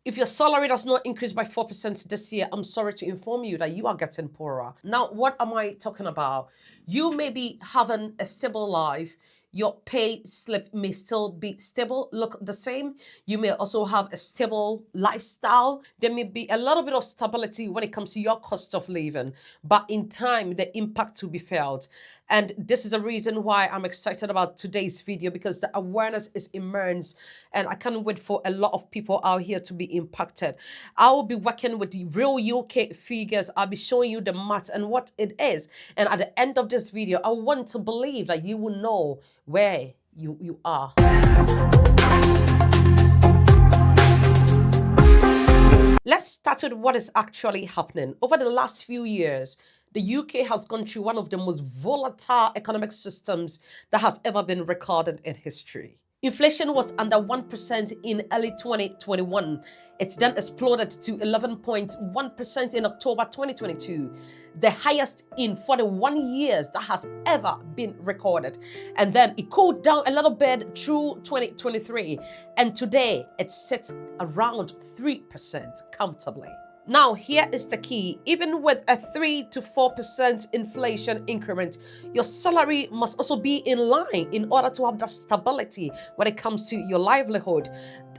If your salary does not increase by 4% this year, I'm sorry to inform you that you are getting poorer. Now, what am I talking about? You may be having a stable life. Your pay slip may still be stable, look the same. You may also have a stable lifestyle. There may be a little bit of stability when it comes to your cost of living, but in time, the impact will be felt. And this is a reason why I'm excited about today's video, because the awareness is immense and I can't wait for a lot of people out here to be impacted. I will be working with the real UK figures. I'll be showing you the math and what it is. And at the end of this video, I want to believe that you will know where you are. Let's start with what is actually happening. Over the last few years, the UK has gone through one of the most volatile economic systems that has ever been recorded in history. Inflation was under 1% in early 2021. It then exploded to 11.1% in October 2022, the highest in 41 years that has ever been recorded. And then it cooled down a little bit through 2023. And today it sits around 3% comfortably. Now, here is the key. Even with a 3 to 4% inflation increment, your salary must also be in line in order to have that stability when it comes to your livelihood.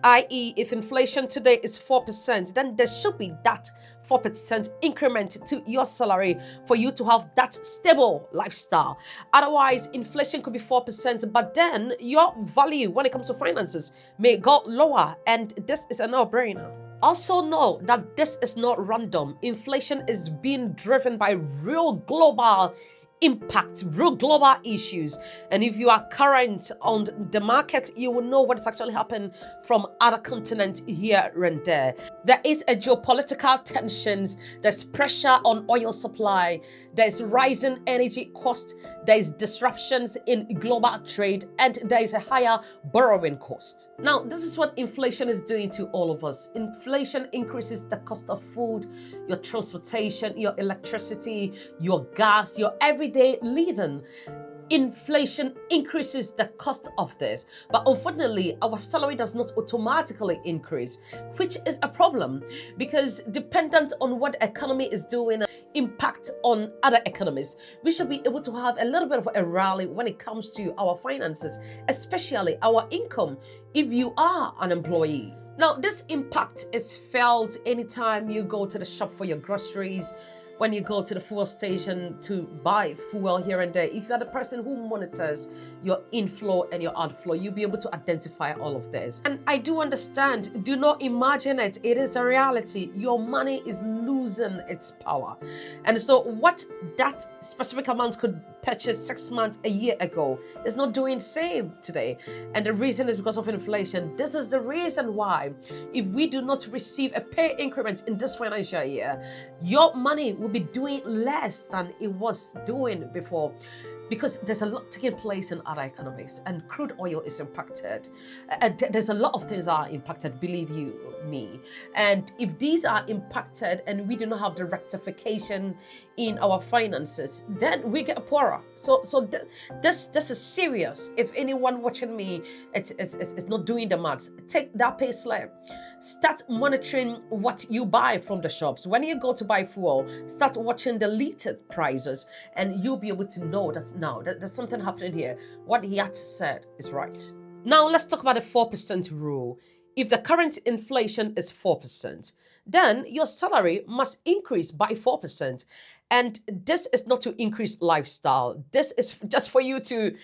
I.e., if inflation today is 4%, then there should be that 4% increment to your salary for you to have that stable lifestyle. Otherwise, inflation could be 4%, but then your value when it comes to finances may go lower, and this is a no-brainer. Also know that this is not random. Inflation is being driven by real global impact, real global issues. And if you are current on the market, you will know what is actually happening from other continents here and there. There is a geopolitical tensions, there's pressure on oil supply, there's rising energy cost, there's disruptions in global trade, and there is a higher borrowing cost. Now, this is what inflation is doing to all of us. Inflation increases the cost of food, your transportation, your electricity, your gas, your everyday living. Inflation increases the cost of this, but unfortunately, our salary does not automatically increase, which is a problem because dependent on what the economy is doing, impact on other economies, we should be able to have a little bit of a rally when it comes to our finances, especially our income, if you are an employee. Now, this impact is felt anytime you go to the shop for your groceries, when you go to the fuel station to buy fuel here and there. If you're the person who monitors your inflow and your outflow, you'll be able to identify all of this. And I do understand, do not imagine it. It is a reality. Your money is losing its power. And so what that specific amount could purchase 6 months, a year ago, is not doing the same today. And the reason is because of inflation. This is the reason why if we do not receive a pay increment in this financial year, your money will be doing less than it was doing before, because there's a lot taking place in other economies and crude oil is impacted. And there's a lot of things that are impacted, believe you me. And if these are impacted and we do not have the rectification in our finances, then we get poorer. So this is serious. If anyone watching me it's not doing the maths, take that pay slip. Start monitoring what you buy from the shops. When you go to buy fuel, start watching the liter prices, and you'll be able to know that now there's something happening here. What YAT said is right. Now let's talk about the 4% rule. If the current inflation is 4%, then your salary must increase by 4%. And this is not to increase lifestyle. This is just for you to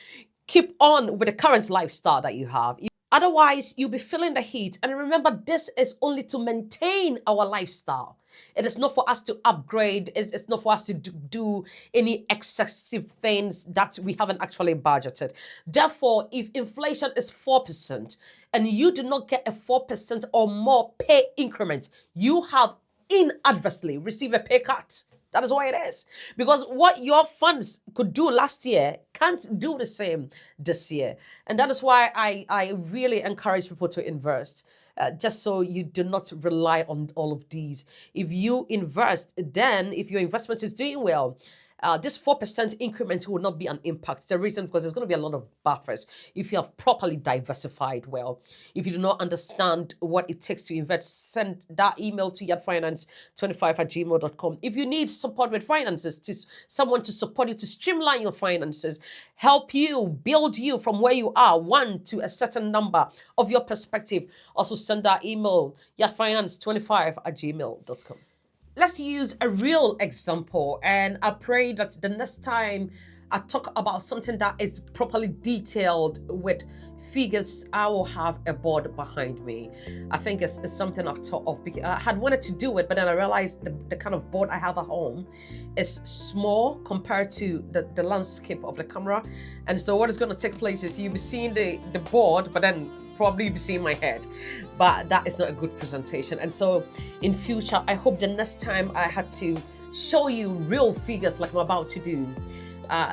keep on with the current lifestyle that you have. Otherwise, you'll be feeling the heat. And remember, this is only to maintain our lifestyle. It is not for us to upgrade. It's not for us to do any excessive things that we haven't actually budgeted. Therefore, if inflation is 4% and you do not get a 4% or more pay increment, you have inadvertently received a pay cut. That is why it is. Because what your funds could do last year can't do the same this year. And that is why I really encourage people to invest, just so you do not rely on all of these. If you invest, then if your investment is doing well, This 4% increment will not be an impact. The reason because there's going to be a lot of buffers if you have properly diversified well. If you do not understand what it takes to invest, send that email to yatfinance25@gmail.com. If you need support with finances, to someone to support you to streamline your finances, help you build you from where you are, one to a certain number of your perspective, also send that email yatfinance25@gmail.com. Let's use a real example, and I pray that the next time I talk about something that is properly detailed with figures, I will have a board behind me. I think it's something I've thought of because I had wanted to do it, but then I realized the kind of board I have at home is small compared to the landscape of the camera. And so what is going to take place is you'll be seeing the board, but then probably you'll be seeing my head. But that is not a good presentation. And so in future, I hope the next time I had to show you real figures like I'm about to do,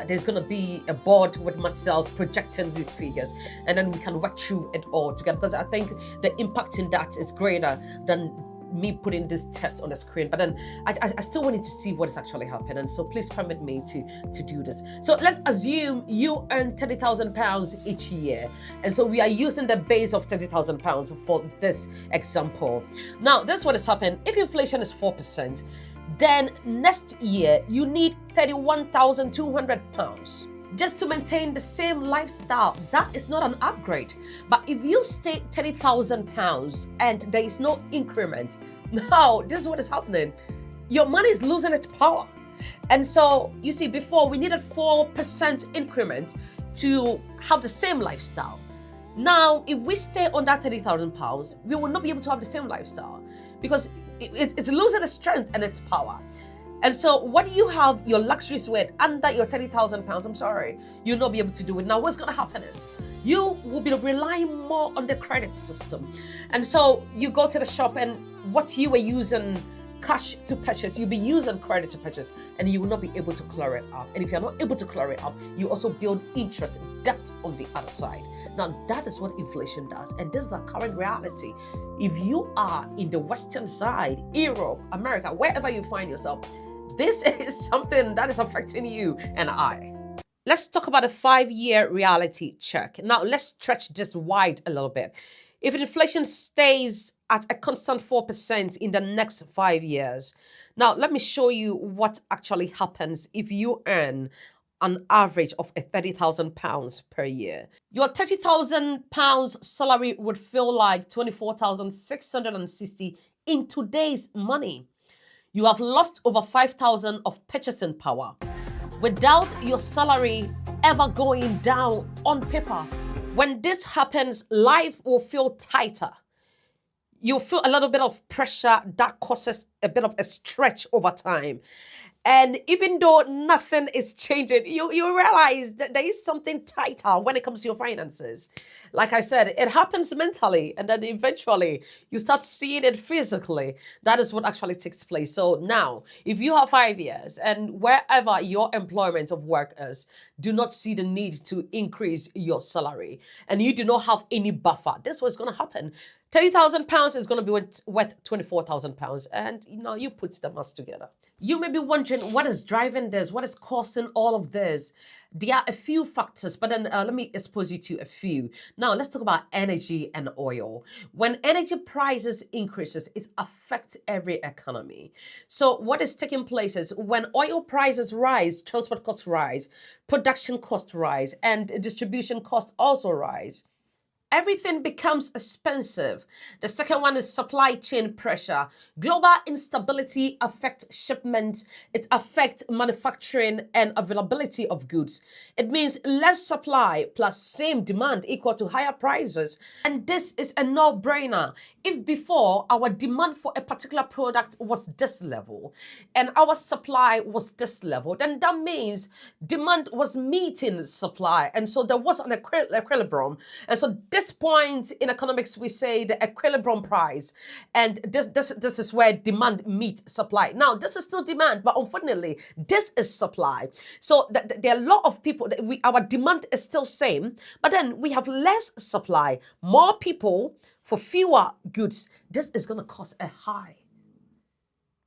there's going to be a board with myself projecting these figures, and then we can work through it all together, because I think the impact in that is greater than me putting this test on the screen. But then I still wanted to see what is actually happening, and so please permit me to do this. So let's assume you earn £30,000 each year, and so we are using the base of £30,000 for this example. Now this is what has happened. If inflation is 4%, then next year you need £31,200 just to maintain the same lifestyle. That is not an upgrade. But if you stay £30,000 and there is no increment, now this is what is happening. Your money is losing its power. And so you see, before we needed 4% increment to have the same lifestyle. Now, if we stay on that £30,000, we will not be able to have the same lifestyle because it's losing its strength and its power. And so what you have your luxuries with under your £30,000, I'm sorry, you'll not be able to do it. Now, what's going to happen is you will be relying more on the credit system. And so you go to the shop, and what you were using cash to purchase, you'll be using credit to purchase, and you will not be able to clear it up. And if you're not able to clear it up, you also build interest and debt on the other side. Now, that is what inflation does. And this is our current reality. If you are in the Western side, Europe, America, wherever you find yourself, this is something that is affecting you and I. Let's talk about a 5-year reality check. Now, let's stretch this wide a little bit. If inflation stays at a constant 4% in the next 5 years, now let me show you what actually happens if you earn an average of £30,000 per year. Your £30,000 salary would feel like 24,660 in today's money. You have lost over 5,000 of purchasing power without your salary ever going down on paper. When this happens, life will feel tighter. You'll feel a little bit of pressure that causes a bit of a stretch over time. And even though nothing is changing, you realize that there is something tighter when it comes to your finances. Like I said, it happens mentally, and then eventually you start seeing it physically. That is what actually takes place. So now, if you have 5 years and wherever your employment of work is, do not see the need to increase your salary, and you do not have any buffer, this is what's going to happen. £30,000 is going to be worth £24,000, and you put the maths together. You may be wondering, what is driving this? What is causing all of this? There are a few factors, but then let me expose you to a few. Now, let's talk about energy and oil. When energy prices increases, it affects every economy. So what is taking place is when oil prices rise, transport costs rise, production costs rise, and distribution costs also rise. Everything becomes expensive. The second one is supply chain pressure. Global instability affects shipment. It affects manufacturing and availability of goods. It means less supply plus same demand equal to higher prices. And this is a no-brainer. If before our demand for a particular product was this level and our supply was this level, then that means demand was meeting supply. And so there was an equilibrium. And so this point in economics, we say the equilibrium price, and this is where demand meets supply. Now, this is still demand, but unfortunately, this is supply. So there are a lot of people, our demand is still same, but then we have less supply, more people for fewer goods. This is going to cause a high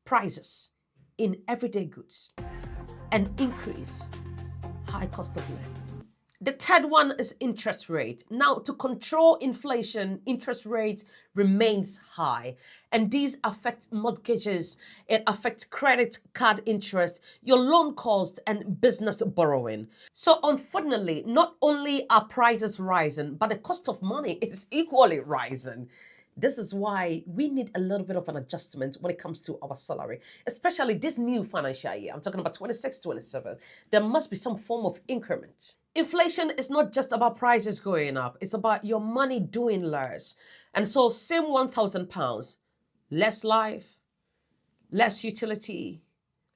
prices in everyday goods. and increase high cost of living. The third one is interest rate. Now, to control inflation, interest rate remains high, and these affect mortgages, it affects credit card interest, your loan cost, and business borrowing. So unfortunately, not only are prices rising, but the cost of money is equally rising. This is why we need a little bit of an adjustment when it comes to our salary, especially this new financial year. I'm talking about 26, 27. There must be some form of increment. Inflation is not just about prices going up, it's about your money doing less. And so, same £1,000, less life, less utility,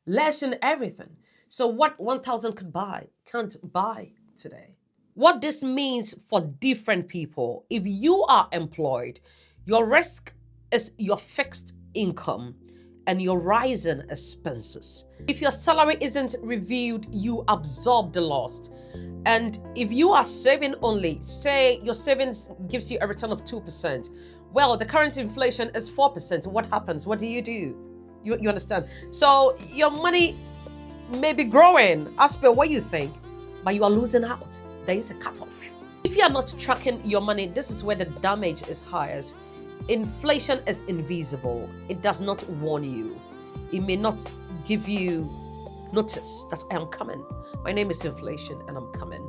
less in everything. So, what 1,000 could buy can't buy today. What this means for different people: if you are employed, your risk is your fixed income and your rising expenses. If your salary isn't reviewed, you absorb the loss. And if you are saving only, say your savings gives you a return of 2%, well, the current inflation is 4%. What happens? What do? You understand? So your money may be growing as per what you think, but you are losing out. There is a cutoff. If you are not tracking your money, this is where the damage is highest. Inflation is invisible. It does not warn you. It may not give you notice that I am coming. My name is inflation and I'm coming.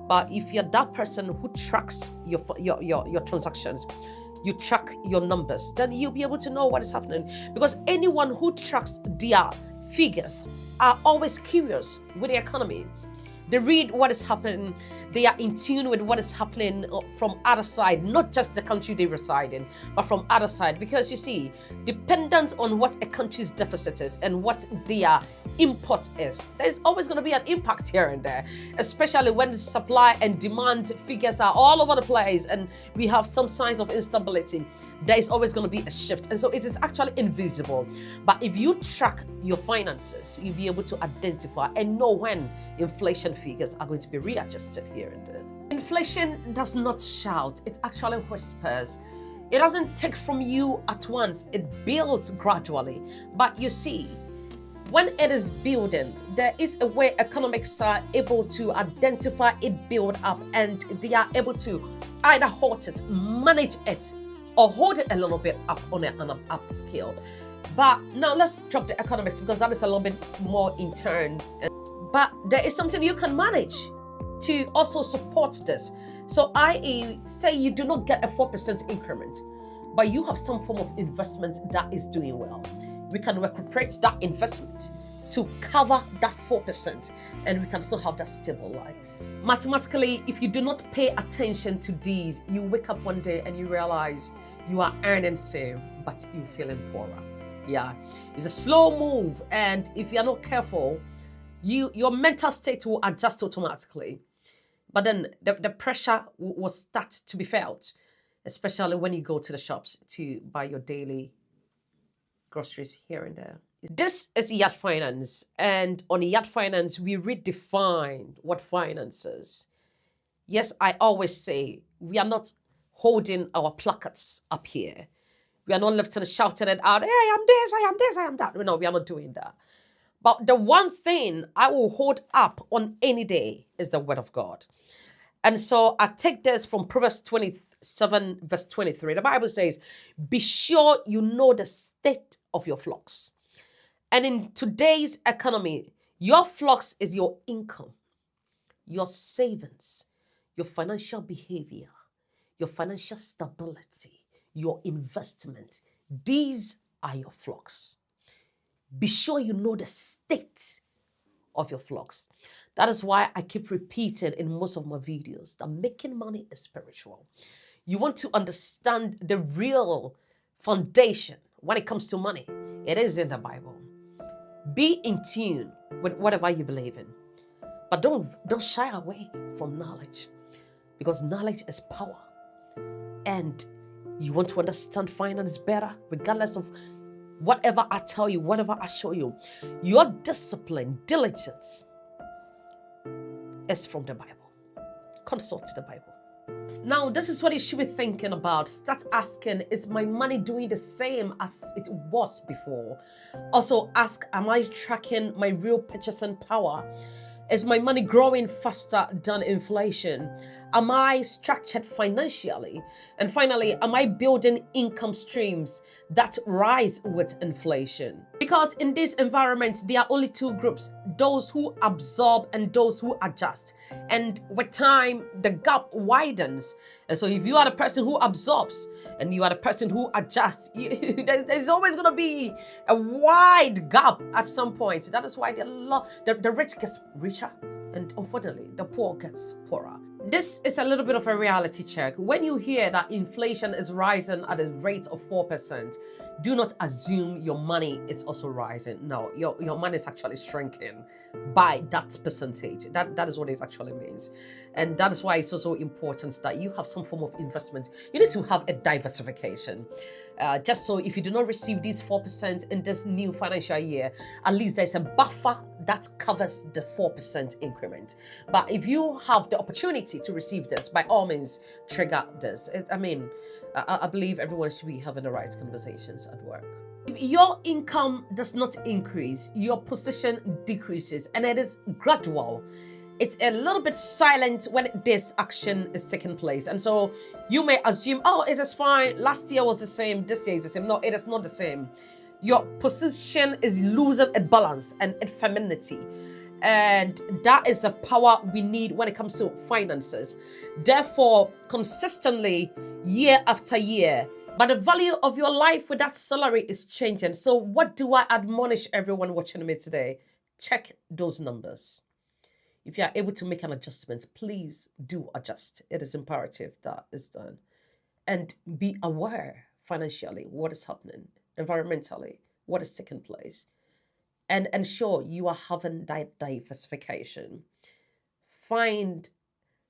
But if you're that person who tracks your transactions, you track your numbers, then you'll be able to know what is happening. Because anyone who tracks their figures are always curious with the economy. They read what is happening. They are in tune with what is happening from other side, not just the country they reside in, but from other side. Because you see, dependent on what a country's deficit is and what their import is, there's always going to be an impact here and there, especially when the supply and demand figures are all over the place and we have some signs of instability. There is always going to be a shift. And so it is actually invisible. But if you track your finances, you'll be able to identify and know when inflation figures are going to be readjusted here and there. Inflation does not shout, it actually whispers. It doesn't take from you at once, it builds gradually. But you see, when it is building, there is a way economics are able to identify it build up, and they are able to either halt it, manage it, or hold it a little bit up on an up scale. But now let's drop the economics because that is a little bit more in turns. But there is something you can manage to also support this. So i.e., say you do not get a 4% increment, but you have some form of investment that is doing well. We can recuperate that investment to cover that 4%, and we can still have that stable life. Mathematically, if you do not pay attention to these, you wake up one day and you realize you are earning same, but you're feeling poorer. Yeah, it's a slow move, and if you're not careful, your mental state will adjust automatically. But then the pressure will start to be felt, especially when you go to the shops to buy your daily groceries here and there. This is YAT Finance, and on YAT Finance, we redefine what finance is. Yes, I always say we are not holding our placards up here. We are not lifting and shouting it out, hey, I am this, I am this, I am that. No, we are not doing that. But the one thing I will hold up on any day is the word of God. And so I take this from Proverbs 27, verse 23. The Bible says, be sure you know the state of your flocks. And in today's economy, your flocks is your income, your savings, your financial behavior, your financial stability, your investment. These are your flocks. Be sure you know the state of your flocks. That is why I keep repeating in most of my videos that making money is spiritual. You want to understand the real foundation when it comes to money. It is in the Bible. Be in tune with whatever you believe in. But don't shy away from knowledge, because knowledge is power. And you want to understand finance better, regardless of whatever I tell you, whatever I show you. Your discipline, diligence is from the Bible. Consult the Bible. Now, this is what you should be thinking about. Start asking, is my money doing the same as it was before? Also ask, am I tracking my real purchasing power? Is my money growing faster than inflation? Am I structured financially? And finally, am I building income streams that rise with inflation? Because in this environment, there are only two groups: those who absorb and those who adjust. And with time, the gap widens. And so if you are the person who absorbs and you are the person who adjusts, there's always going to be a wide gap at some point. That is why the rich gets richer and unfortunately the poor gets poorer. This is a little bit of a reality check. When you hear that inflation is rising at a rate of 4%, do not assume your money is also rising. No, your money is actually shrinking by that percentage. That is what it actually means. And that is why it's also important that you have some form of investment. You need to have a diversification. Just so if you do not receive these 4% in this new financial year, at least there's a buffer that covers the 4% increment. But if you have the opportunity to receive this, by all means, trigger this. I believe everyone should be having the right conversations at work. If your income does not increase, your position decreases, and it is gradual. It's a little bit silent when this action is taking place. And so you may assume, oh, it is fine. Last year was the same. This year is the same. No, it is not the same. Your position is losing its balance and its femininity. And that is the power we need when it comes to finances. Therefore, consistently, year after year, but the value of your life with that salary is changing. So what do I admonish everyone watching me today? Check those numbers. If you are able to make an adjustment, please do adjust. It is imperative that is done. And be aware financially what is happening, environmentally, what is taking place. And ensure you are having that diversification. Find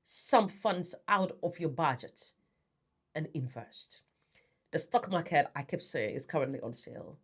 some funds out of your budget and invest. The stock market, I keep saying, is currently on sale.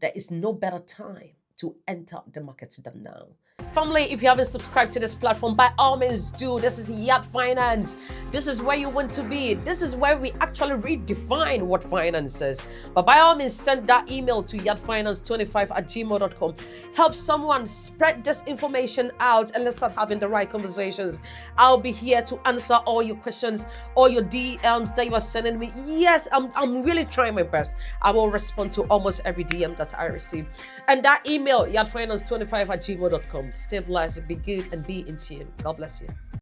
There is no better time to enter the market than now. Family, if you haven't subscribed to this platform, by all means do. This is YAT Finance. This is where you want to be. This is where we actually redefine what finance is. But by all means, send that email to yatfinance25@gmail.com. Help someone spread this information out and let's start having the right conversations. I'll be here to answer all your questions, all your DMs that you are sending me. Yes, I'm really trying my best. I will respond to almost every DM that I receive. And that email, yatfinance25@gmail.com. Stay blessed, be good, and be in tune. God bless you.